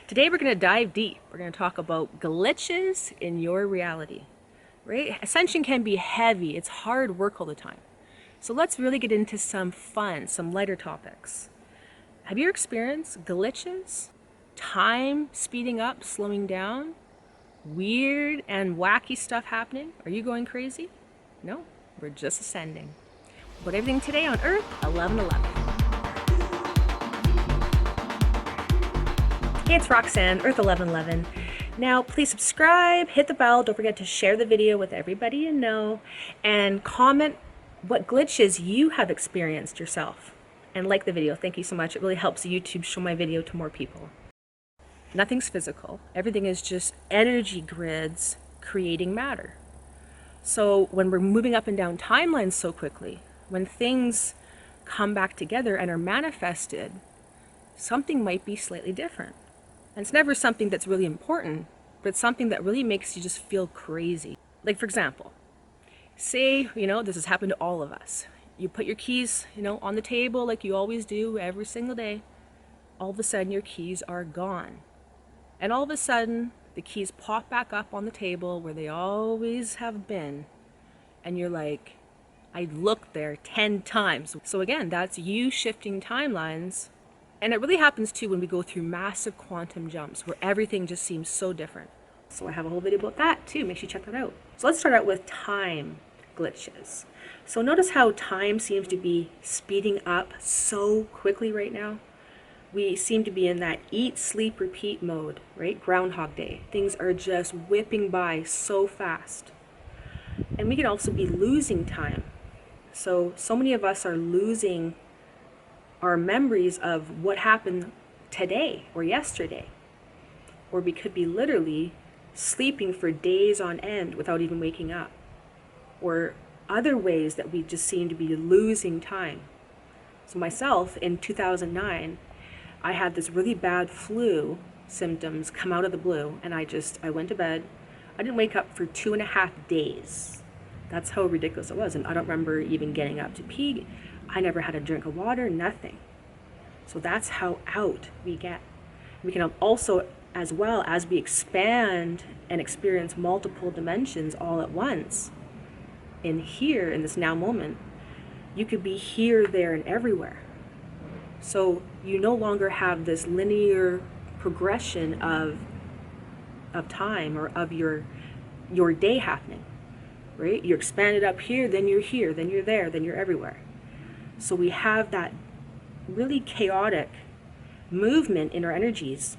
Today we're going to dive deep. We're going to talk about glitches in your reality, right? Ascension can be heavy. It's hard work all the time. So let's really get into some fun, some lighter topics. Have you experienced glitches? Time speeding up, slowing down? Weird and wacky stuff happening? Are you going crazy? No, we're just ascending. But everything today on Earth 1111. Hey, it's Roxanne, Earth 1111. Now, please subscribe, hit the bell, don't forget to share the video with everybody you know, and comment what glitches you have experienced yourself. And like the video. Thank you so much. It really helps YouTube show my video to more people. Nothing's physical. Everything is just energy grids creating matter. So when we're moving up and down timelines so quickly, when things come back together and are manifested, something might be slightly different. And it's never something that's really important, but it's something that really makes you just feel crazy. Like, for example, say, this has happened to all of us. You put your keys, on the table like you always do every single day. All of a sudden, your keys are gone. And all of a sudden, the keys pop back up on the table where they always have been. And you're like, I looked there 10 times. So again, that's you shifting timelines. And it really happens too when we go through massive quantum jumps where everything just seems so different. So I have a whole video about that too. Make sure you check that out. So let's start out with time glitches. So notice how time seems to be speeding up so quickly right now. We seem to be in that eat, sleep, repeat mode, right? Groundhog Day. Things are just whipping by so fast. And we can also be losing time. So many of us are losing our memories of what happened today or yesterday. Or we could be literally sleeping for days on end without even waking up. Or other ways that we just seem to be losing time. So myself, in 2009, I had this really bad flu symptoms come out of the blue, and I went to bed. I didn't wake up for 2.5 days. That's how ridiculous it was. And I don't remember even getting up to pee. I never had a drink of water, nothing. So that's how out we get. We can also, as well as we expand and experience multiple dimensions all at once, in here, in this now moment, you could be here, there, and everywhere. So you no longer have this linear progression of time or of your day happening, right? You're expanded up here, then you're there, then you're everywhere. So we have that really chaotic movement in our energies.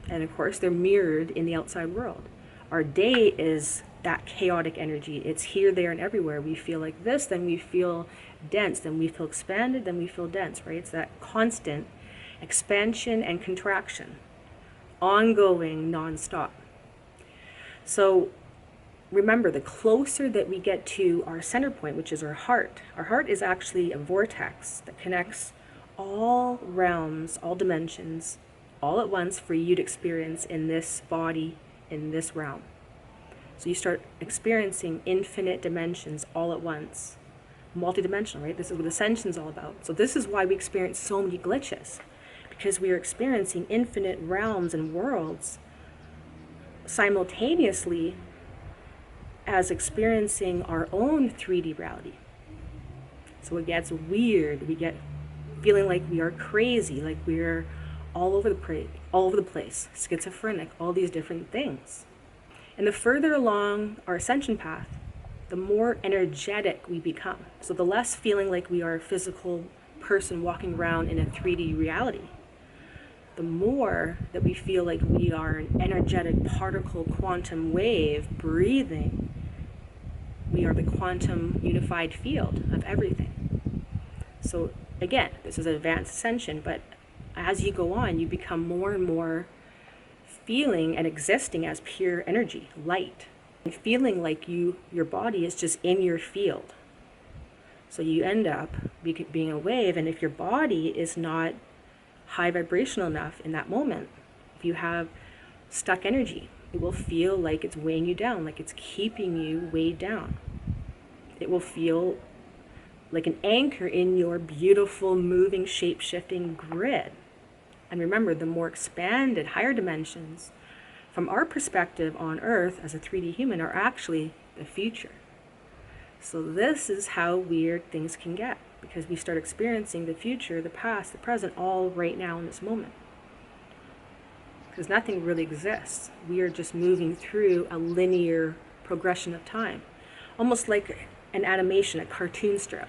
And of course, they're mirrored in the outside world. Our day is that chaotic energy. It's here, there, and everywhere. We feel like this, then we feel dense, then we feel expanded, then we feel dense, right? It's that constant expansion and contraction, ongoing, non-stop. So remember, the closer that we get to our center point, which is our heart is actually a vortex that connects all realms, all dimensions, all at once for you to experience in this body, in this realm. So you start experiencing infinite dimensions all at once. Multidimensional, right? This is what Ascension is all about. So this is why we experience so many glitches, because we are experiencing infinite realms and worlds simultaneously as experiencing our own 3D reality. So it gets weird. We get feeling like we are crazy, like we're all over the place, schizophrenic, all these different things. And the further along our ascension path, the more energetic we become. So the less feeling like we are a physical person walking around in a 3D reality, the more that we feel like we are an energetic particle quantum wave breathing. We are the quantum unified field of everything. So again, this is advanced ascension, but as you go on, you become more and more feeling and existing as pure energy, light, and feeling like your body is just in your field. So you end up being a wave, and if your body is not high vibrational enough in that moment, if you have stuck energy, it will feel like it's weighing you down, like it's keeping you weighed down. It will feel like an anchor in your beautiful, moving, shape-shifting grid. And remember, the more expanded, higher dimensions, from our perspective on Earth as a 3D human, are actually the future. So this is how weird things can get, because we start experiencing the future, the past, the present, all right now in this moment. Because nothing really exists. We are just moving through a linear progression of time, almost like an animation, a cartoon strip.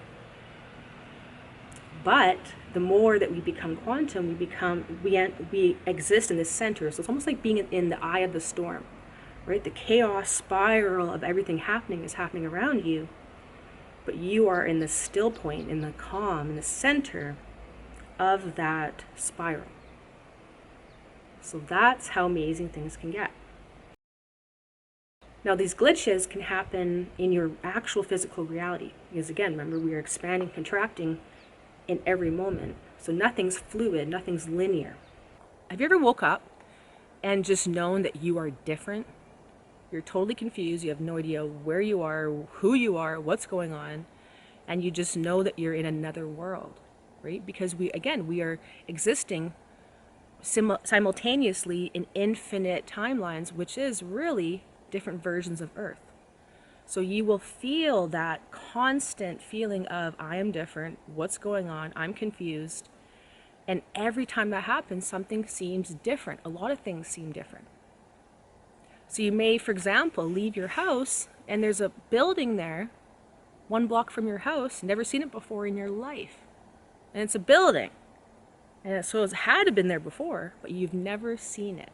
But the more that we become quantum, we exist in the center. So it's almost like being in the eye of the storm, right? The chaos spiral of everything happening is happening around you, but you are in the still point, in the calm, in the center of that spiral. So that's how amazing things can get. Now, these glitches can happen in your actual physical reality, because again, remember, we are expanding, contracting in every moment. So nothing's fluid, nothing's linear. Have you ever woke up and just known that you are different? You're totally confused, you have no idea where you are, who you are, what's going on, and you just know that you're in another world, right? Because we are existing simultaneously in infinite timelines, which is really different versions of Earth. So you will feel that constant feeling of, I am different, what's going on, I'm confused. And every time that happens, something seems different. A lot of things seem different. So you may, for example, leave your house and there's a building there, 1 block from your house, never seen it before in your life. And it's a building. And so it had to have been there before, but you've never seen it.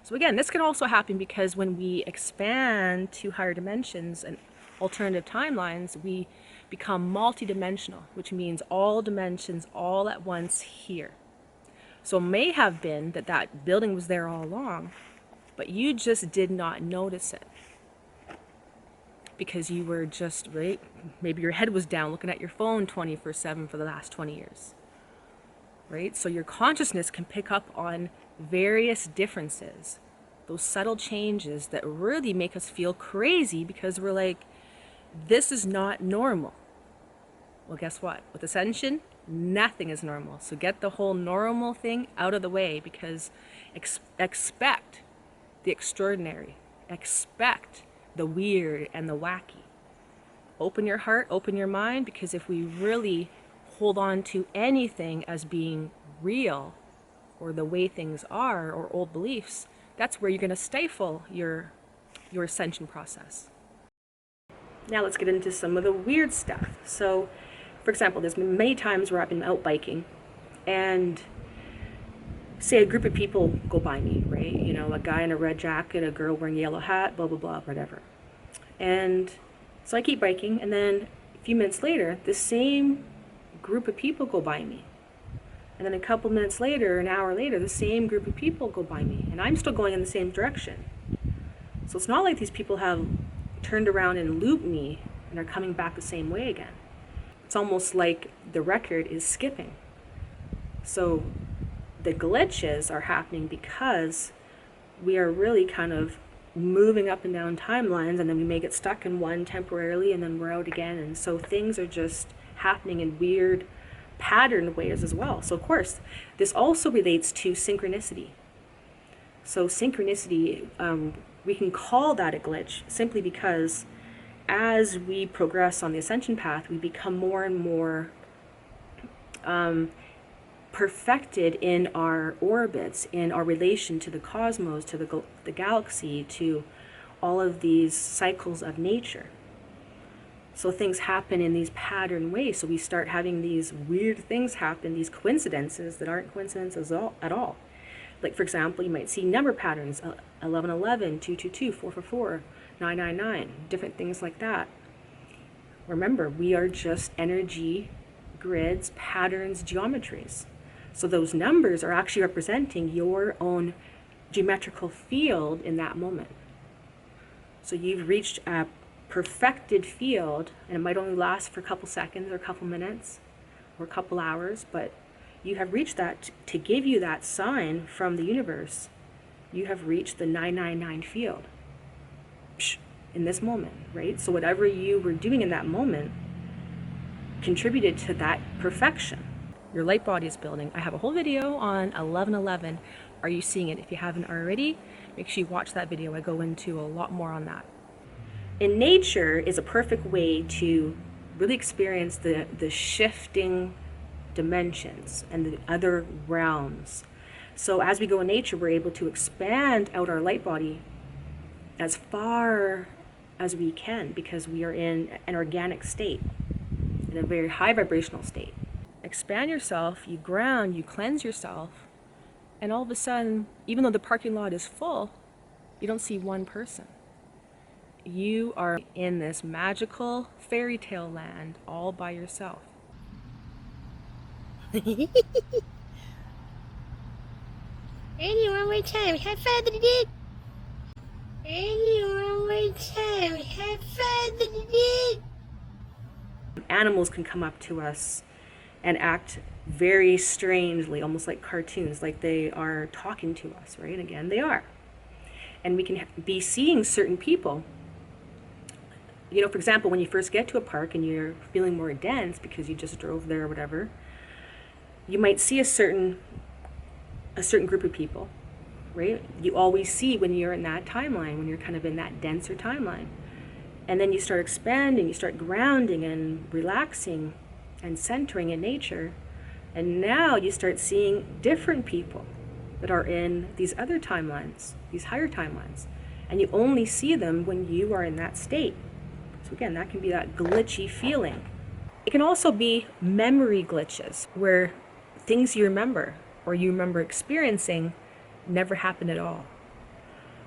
So again, this can also happen because when we expand to higher dimensions and alternative timelines, we become multidimensional, which means all dimensions all at once here. So it may have been that that building was there all along, but you just did not notice it because you were just, right, maybe your head was down looking at your phone 24/7 for the last 20 years. Right? So your consciousness can pick up on various differences, those subtle changes that really make us feel crazy because we're like, this is not normal. Well, guess what? With Ascension, nothing is normal. So get the whole normal thing out of the way, because expect the extraordinary, expect the weird and the wacky. Open your heart, open your mind, because if we really hold on to anything as being real or the way things are or old beliefs, that's where you're going to stifle your ascension process. Now let's get into some of the weird stuff. So, for example, there's been many times where I've been out biking and say a group of people go by me, right? You know, a guy in a red jacket, a girl wearing a yellow hat, blah, blah, blah, whatever. And so I keep biking, and then a few minutes later, the same group of people go by me. And then a couple minutes later, an hour later, the same group of people go by me, and I'm still going in the same direction. So it's not like these people have turned around and looped me and are coming back the same way again. It's almost like the record is skipping. So the glitches are happening because we are really kind of moving up and down timelines, and then we may get stuck in one temporarily and then we're out again. And so things are just happening in weird patterned ways as well. So of course, this also relates to synchronicity. So synchronicity, we can call that a glitch simply because as we progress on the ascension path, we become more and more perfected in our orbits, in our relation to the cosmos, to the galaxy, to all of these cycles of nature. So things happen in these pattern ways. So we start having these weird things happen, these coincidences that aren't coincidences at all. Like, for example, you might see number patterns, 1111, 222, 444, 999, different things like that. Remember, we are just energy, grids, patterns, geometries. So those numbers are actually representing your own geometrical field in that moment. So you've reached a perfected field, and it might only last for a couple seconds or a couple minutes or a couple hours, but you have reached that to give you that sign from the universe. You have reached the 999 field in this moment, right? So whatever you were doing in that moment contributed to that perfection. your light body is building. I have a whole video on 1111. Are you seeing it? If you haven't already, make sure you watch that video. I go into a lot more on that. In nature is a perfect way to really experience the shifting dimensions and the other realms. So as we go in nature, we're able to expand out our light body as far as we can, because we are in an organic state, in a very high vibrational state. Expand yourself, you ground, you cleanse yourself, and all of a sudden, even though the parking lot is full, you don't see one person. You are in this magical fairy tale land all by yourself. Andy, one more time. High five that he did. Andy, one more time. High five that he did. Animals can come up to us and act very strangely, almost like cartoons, like they are talking to us, right? Again, they are. And we can be seeing certain people. You know, for example, when you first get to a park and you're feeling more dense because you just drove there or whatever, you might see a certain group of people, right? You always see when you're in that timeline, when you're kind of in that denser timeline. And then you start expanding, you start grounding and relaxing and centering in nature. And now you start seeing different people that are in these other timelines, these higher timelines. And you only see them when you are in that state. So again, that can be that glitchy feeling. It can also be memory glitches, where things you remember or you remember experiencing never happened at all,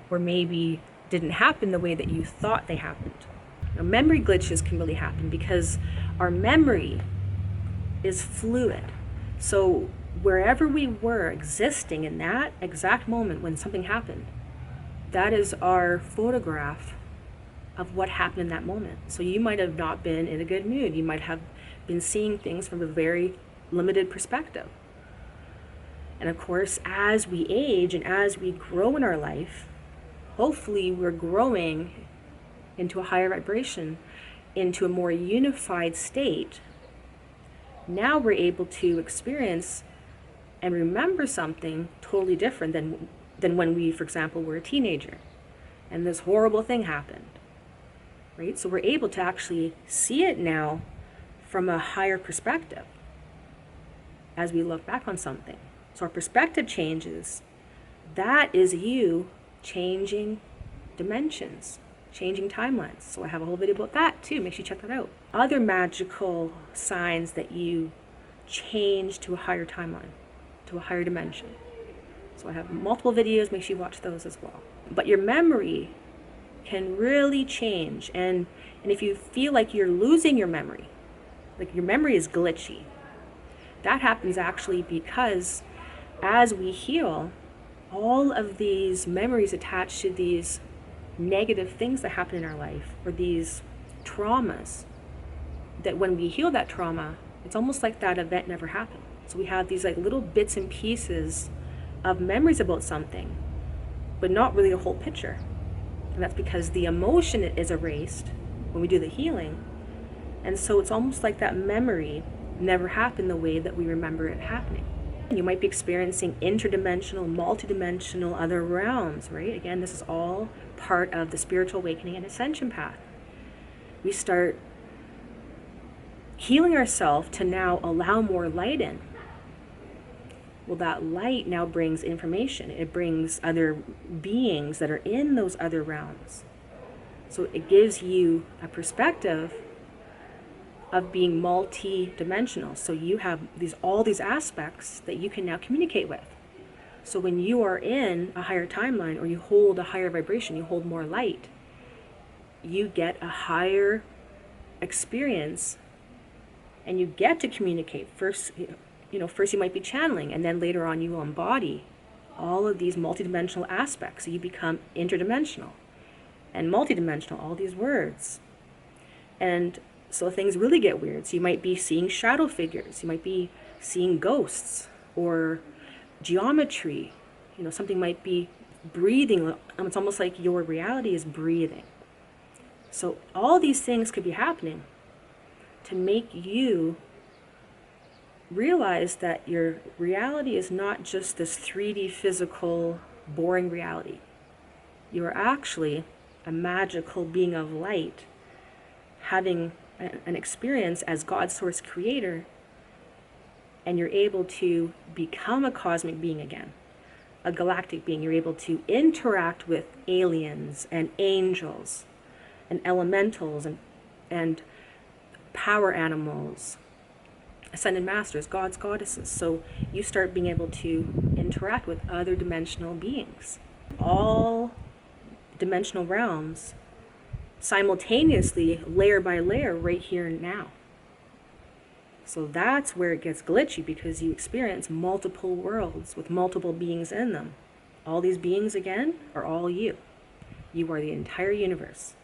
or maybe didn't happen the way that you thought they happened. Now, memory glitches can really happen because our memory is fluid. So wherever we were existing in that exact moment when something happened, that is our photograph of what happened in that moment. So you might have not been in a good mood. You might have been seeing things from a very limited perspective. And of course, as we age and as we grow in our life, hopefully we're growing into a higher vibration, into a more unified state. Now we're able to experience and remember something totally different than when we, for example, were a teenager and this horrible thing happened, right? So we're able to actually see it now from a higher perspective as we look back on something. So our perspective changes. That is you changing dimensions, changing timelines. So I have a whole video about that too. Make sure you check that out. Other magical signs that you change to a higher timeline, to a higher dimension. So I have multiple videos. Make sure you watch those as well. But your memory can really change. And if you feel like you're losing your memory, like your memory is glitchy, that happens actually because as we heal, all of these memories attached to these negative things that happen in our life, or these traumas, that when we heal that trauma, it's almost like that event never happened. So we have these like little bits and pieces of memories about something, but not really a whole picture. And that's because the emotion is erased when we do the healing. And so it's almost like that memory never happened the way that we remember it happening. You might be experiencing interdimensional, multidimensional other realms, right? Again, this is all part of the spiritual awakening and ascension path. We start healing ourselves to now allow more light in. Well, that light now brings information. It brings other beings that are in those other realms. So it gives you a perspective of being multi-dimensional. So you have all these aspects that you can now communicate with. So when you are in a higher timeline, or you hold a higher vibration, you hold more light, you get a higher experience, and you get to communicate. First you might be channeling, and then later on you will embody all of these multidimensional aspects. So you become interdimensional and multidimensional, all these words. And so things really get weird. So you might be seeing shadow figures, you might be seeing ghosts, or geometry. Something might be breathing. It's almost like your reality is breathing. So all these things could be happening to make you realize that your reality is not just this 3D physical boring reality. You are actually a magical being of light, having an experience as God's source creator, and you're able to become a cosmic being again, a galactic being. You're able to interact with aliens and angels and elementals and power animals, ascended masters, gods, goddesses. So you start being able to interact with other dimensional beings, all dimensional realms, simultaneously, layer by layer, right here and now. So that's where it gets glitchy, because you experience multiple worlds with multiple beings in them. All these beings, again, are all you. You are the entire universe.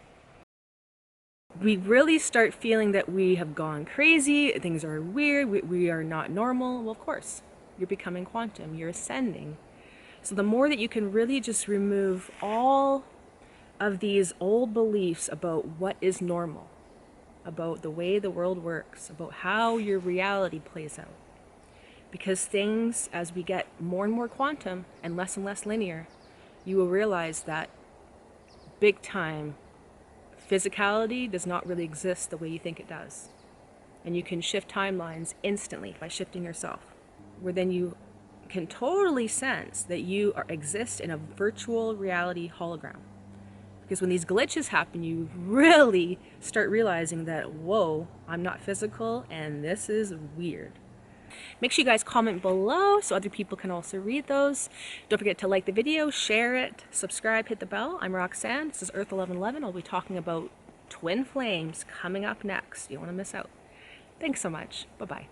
We really start feeling that we have gone crazy, things are weird, we are not normal. Well, of course, you're becoming quantum, you're ascending. So the more that you can really just remove all of these old beliefs about what is normal, about the way the world works, about how your reality plays out. Because things, as we get more and more quantum and less linear, you will realize that big time physicality does not really exist the way you think it does. And you can shift timelines instantly by shifting yourself, where then you can totally sense that you exist in a virtual reality hologram. Because when these glitches happen, you really start realizing that, whoa, I'm not physical and this is weird. Make sure you guys comment below so other people can also read those. Don't forget to like the video, share it, subscribe, hit the bell. I'm Roxanne. This is EARTH1111. I'll be talking about twin flames coming up next. You don't want to miss out. Thanks so much. Bye-bye.